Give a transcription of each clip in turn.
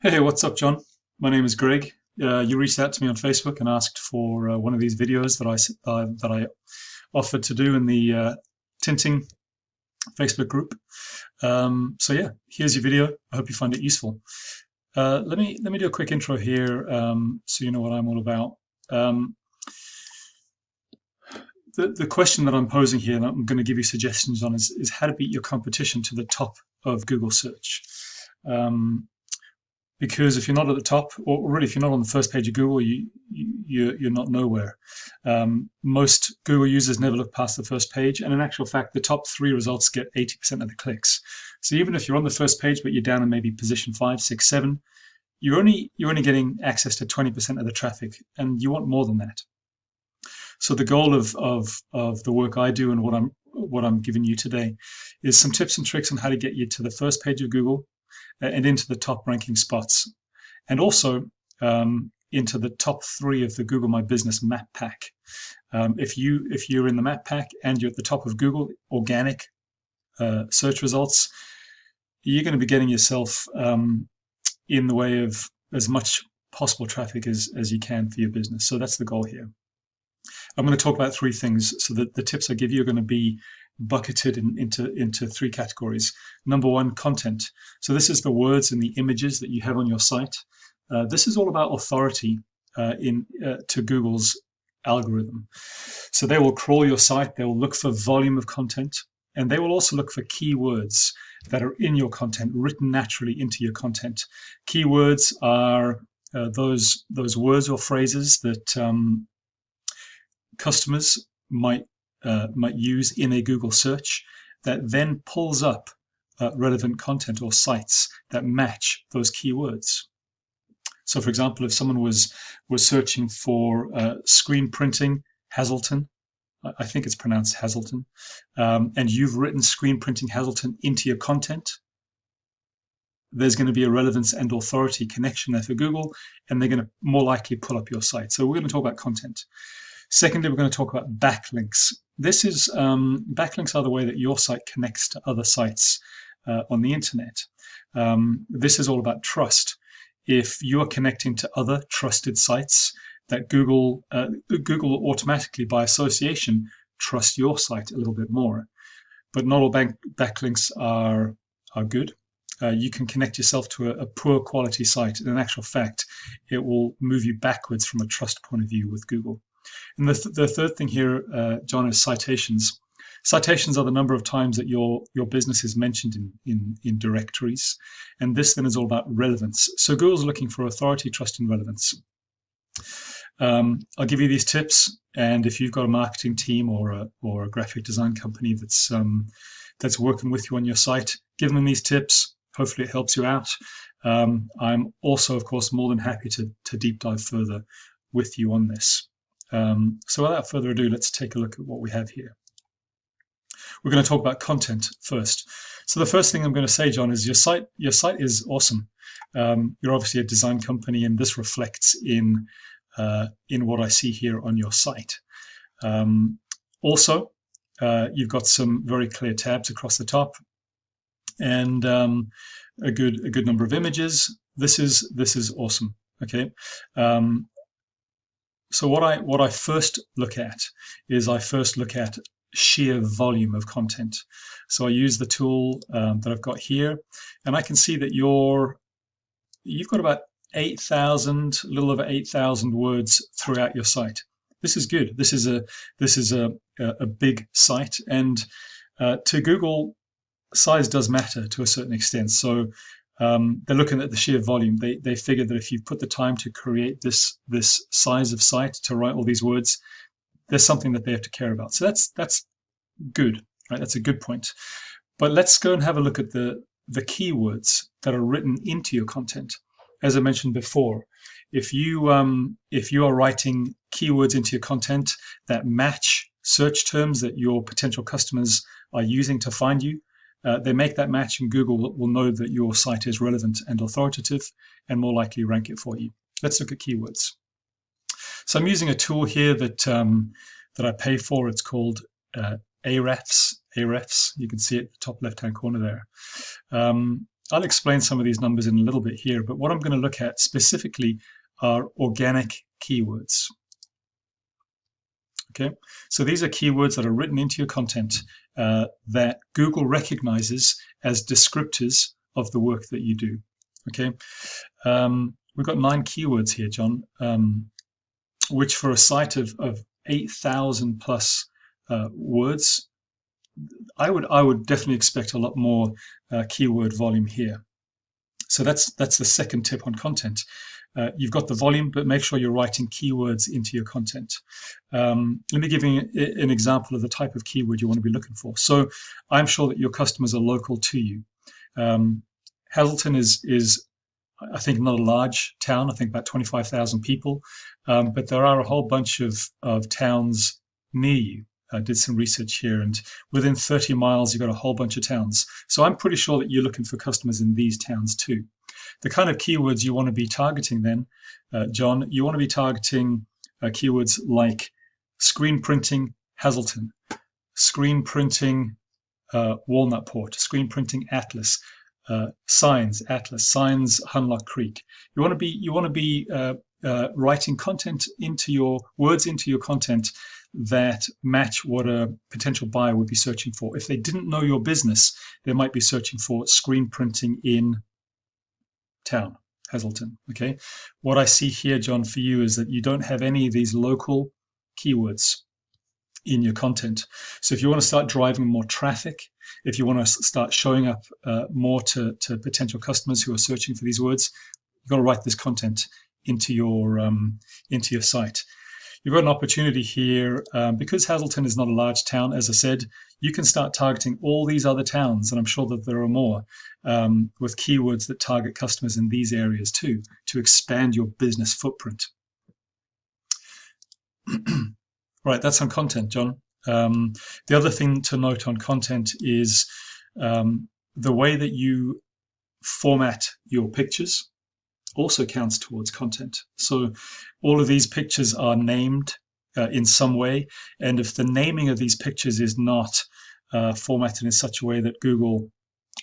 Hey, what's up, John? My name is Greg. You reached out to me on Facebook and asked for one of these videos that I offered to do in the tinting Facebook group. So yeah, here's your video. I hope you find it useful. Let me do a quick intro here, so you know what I'm all about. Um, the question that I'm posing here, and I'm going to give you suggestions on, is how to beat your competition to the top of Google search. Um, because if you're not at the top, or really if you're not on the first page of Google, you're not nowhere. Most Google users never look past the first page, and in actual fact, the top three results get 80% of the clicks. So even if you're on the first page, but you're down in maybe position 5, 6, 7, you're only getting access to 20% of the traffic, and you want more than that. So the goal of the work I do and what I'm giving you today is some tips and tricks on how to get you to the first page of Google and into the top ranking spots, and also into the top 3 of the Google My Business map pack. If you're in the map pack and you're at the top of Google organic search results, you're going to be getting yourself in the way of as much possible traffic as you can for your business. So that's the goal here. I'm going to talk about 3 things, so that the tips I give you are going to be bucketed into 3 categories. Number 1, content. So this is the words and the images that you have on your site. This is all about authority to Google's algorithm. So they will crawl your site, they will look for volume of content, and they will also look for keywords that are in your content, written naturally into your content. Keywords are those words or phrases that customers might use in a Google search that then pulls up relevant content or sites that match those keywords. So, for example, if someone was searching for screen printing Hazleton, I think it's pronounced Hazleton, and you've written screen printing Hazleton into your content, there's going to be a relevance and authority connection there for Google, and they're going to more likely pull up your site. So we're going to talk about content. Secondly, we're going to talk about backlinks. Backlinks are the way that your site connects to other sites on the internet. This is all about trust. If you are connecting to other trusted sites, that Google will automatically, by association, trust your site a little bit more. But not all backlinks are good. You can connect yourself to a poor quality site, and in actual fact, it will move you backwards from a trust point of view with Google. And the third thing here, John, is citations. Citations are the number of times that your business is mentioned in directories. And this then is all about relevance. So Google's looking for authority, trust, and relevance. I'll give you these tips. And if you've got a marketing team or a graphic design company that's working with you on your site, give them these tips. Hopefully it helps you out. I'm also, of course, more than happy to deep dive further with you on this. So without further ado, let's take a look at what we have here. We're going to talk about content first. So the first thing I'm going to say, John, is your site is awesome. You're obviously a design company, and this reflects in what I see here on your site. Also, you've got some very clear tabs across the top, and a good number of images. This is awesome. Okay. So what I first look at is sheer volume of content. So I use the tool that I've got here, and I can see that you've got about 8,000, a little over 8,000 words throughout your site. This is good. This is a big site, and to Google, size does matter to a certain extent. So they're looking at the sheer volume. They figure that if you put the time to create this size of site, to write all these words, there's something that they have to care about. So that's good, right? That's a good point. But let's go and have a look at the keywords that are written into your content. As I mentioned before, if you are writing keywords into your content that match search terms that your potential customers are using to find you, they make that match, and Google will know that your site is relevant and authoritative and more likely rank it for you. Let's look at keywords. So I'm using a tool here that I pay for. It's called Ahrefs. You can see it at the top left-hand corner there. I'll explain some of these numbers in a little bit here, but what I'm going to look at specifically are organic keywords. Okay, so these are keywords that are written into your content that Google recognizes as descriptors of the work that you do. Okay, we've got 9 keywords here, John, which for a site of 8,000 plus words, I would definitely expect a lot more keyword volume here. So that's the second tip on content. You've got the volume, but make sure you're writing keywords into your content. Let me give you an example of the type of keyword you want to be looking for. So I'm sure that your customers are local to you. Hazleton is I think not a large town. I think about 25,000 people, but there are a whole bunch of towns near you. I did some research here, and within 30 miles, you've got a whole bunch of towns. So I'm pretty sure that you're looking for customers in these towns too. The kind of keywords you want to be targeting then, John, you want to be targeting keywords like screen printing Hazleton, screen printing Walnut Port, screen printing Atlas, signs Atlas, signs Hunlock Creek. You want to be writing content into your words into your content that match what a potential buyer would be searching for. If they didn't know your business, they might be searching for screen printing in town, Hazleton. Okay. What I see here, John, for you is that you don't have any of these local keywords in your content. So if you want to start driving more traffic, if you want to start showing up more to potential customers who are searching for these words, you've got to write this content into your site. You've got an opportunity here because Hazleton is not a large town. As I said, you can start targeting all these other towns, and I'm sure that there are more with keywords that target customers in these areas too, to expand your business footprint. Right, that's on content, John. The other thing to note on content is the way that you format your pictures also counts towards content. So all of these pictures are named in some way, and if the naming of these pictures is not formatted in such a way that Google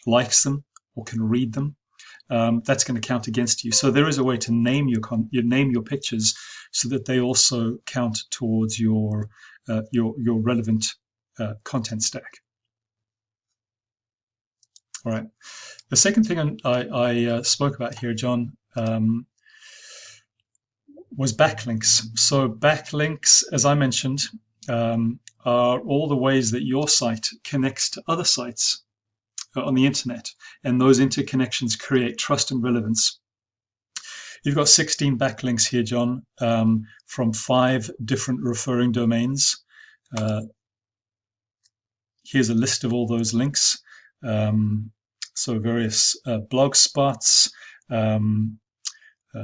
likes them or can read them, that's going to count against you. So there is a way to name your pictures so that they also count towards your relevant content stack. All right. The second thing I spoke about here, John, was backlinks. So backlinks, as I mentioned, are all the ways that your site connects to other sites on the internet, and those interconnections create trust and relevance. You've got 16 backlinks here, John, from 5 different referring domains. Here's a list of all those links. So various blog spots.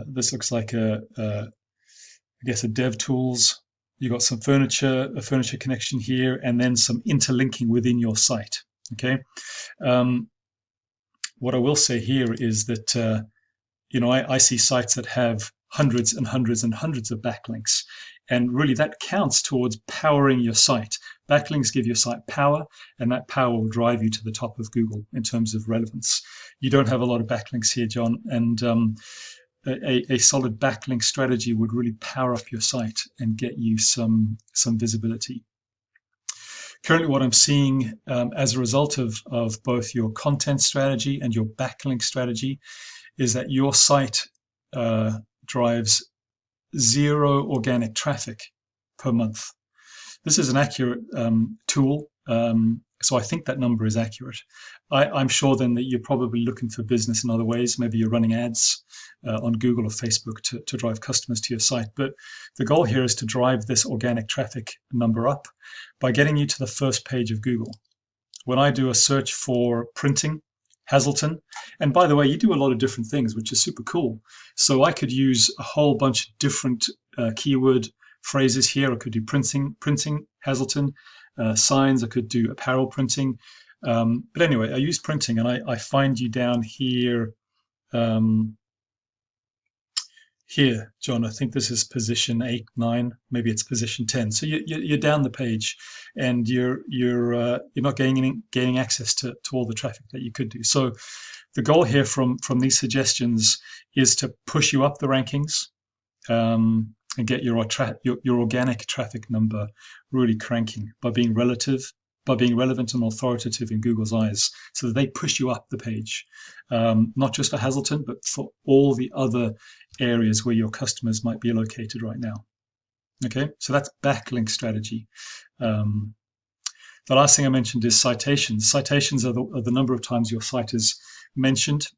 This looks like I guess a dev tools. You've got some a furniture connection here, and then some interlinking within your site. Okay. What I will say here is that I see sites that have hundreds and hundreds and hundreds of backlinks, and really that counts towards powering your site. Backlinks give your site power, and that power will drive you to the top of Google in terms of relevance. You don't have a lot of backlinks here, John, and a solid backlink strategy would really power up your site and get you some visibility. Currently, what I'm seeing as a result of both your content strategy and your backlink strategy is that your site drives 0 organic traffic per month. This is an accurate tool, so I think that number is accurate. I'm sure then that you're probably looking for business in other ways. Maybe you're running ads on Google or Facebook to drive customers to your site. But the goal here is to drive this organic traffic number up by getting you to the first page of Google. When I do a search for printing, Hazleton, and by the way, you do a lot of different things, which is super cool. So I could use a whole bunch of different keyword phrases here. I could do printing, Hazleton, signs. I could do apparel printing. But anyway, I use printing, and I find you down here. Here, John, I think this is position 8, 9, maybe it's position 10. So you're down the page, and you're not gaining access to all the traffic that you could do. So the goal here from these suggestions is to push you up the rankings, and get your organic traffic number really cranking by being relevant and authoritative in Google's eyes, so that they push you up the page, not just for Hazleton, but for all the other areas where your customers might be located right now. Okay, so that's backlink strategy. The last thing I mentioned is citations. Citations are the number of times your site is mentioned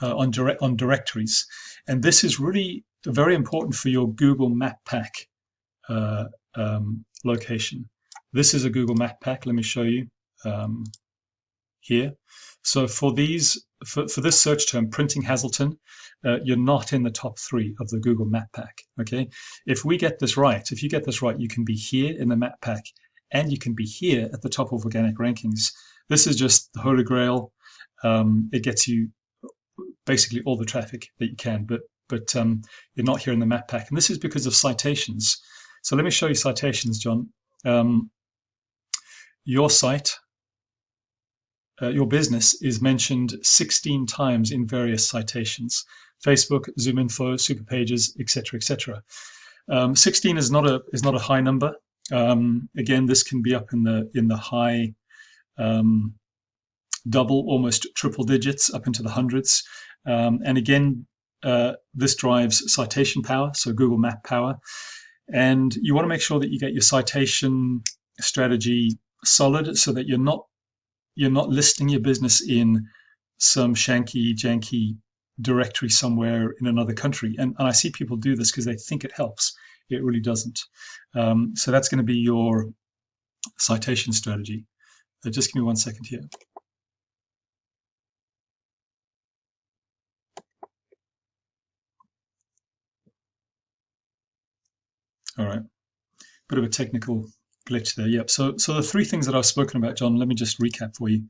on directories, and this is really very important for your Google Map Pack location. This is a Google Map Pack. Let me show you here. So for this search term, printing Hazleton, you're not in the top 3 of the Google Map Pack. Okay, if you get this right, you can be here in the Map Pack, and you can be here at the top of organic rankings. This is just the Holy Grail. It gets you basically all the traffic that you can, but you're not here in the Map Pack, and this is because of citations. So let me show you citations, John. Your site, your business is mentioned 16 times in various citations: Facebook, ZoomInfo, Superpages, etc., etc. 16 is not a high number. Again, this can be up in the high double, almost triple digits, up into the hundreds. And again, this drives citation power, so Google Map power. And you want to make sure that you get your citation strategy solid, so that you're not listing your business in some shanky, janky directory somewhere in another country. And I see people do this because they think it helps. It really doesn't. So that's going to be your citation strategy. Just give me 1 second here. All right, bit of a technical glitch there. Yep. So the 3 things that I've spoken about, John, let me just recap for you.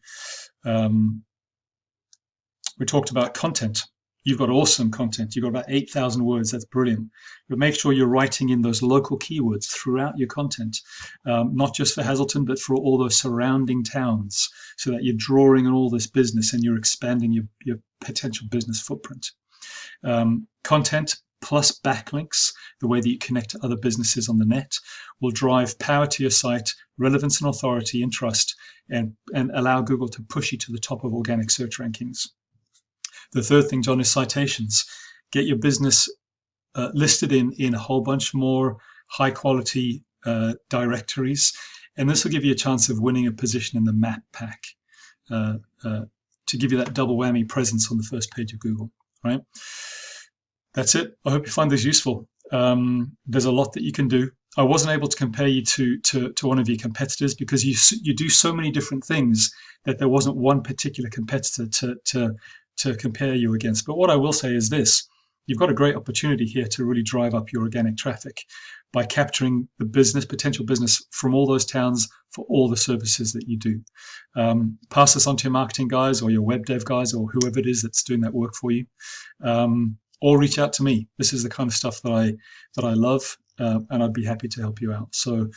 We talked about content. You've got awesome content. You've got about 8,000 words. That's brilliant. But make sure you're writing in those local keywords throughout your content, not just for Hazleton, but for all those surrounding towns, so that you're drawing on all this business and you're expanding your potential business footprint. Content plus backlinks, the way that you connect to other businesses on the net, will drive power to your site, relevance and authority and trust, and allow Google to push you to the top of organic search rankings. The third thing, John, is citations. Get your business listed in a whole bunch more high quality directories, and this will give you a chance of winning a position in the Map Pack, to give you that double whammy presence on the first page of Google, right? That's it. I hope you find this useful. There's a lot that you can do. I wasn't able to compare you to one of your competitors, because you do so many different things that there wasn't one particular competitor to compare you against. But what I will say is this: you've got a great opportunity here to really drive up your organic traffic by capturing the potential business from all those towns for all the services that you do. Pass this on to your marketing guys or your web dev guys or whoever it is that's doing that work for you. Or reach out to me. This is the kind of stuff that I love, and I'd be happy to help you out. So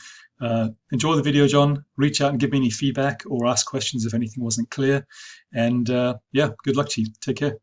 enjoy the video, John. Reach out and give me any feedback or ask questions if anything wasn't clear. And yeah, good luck to you. Take care.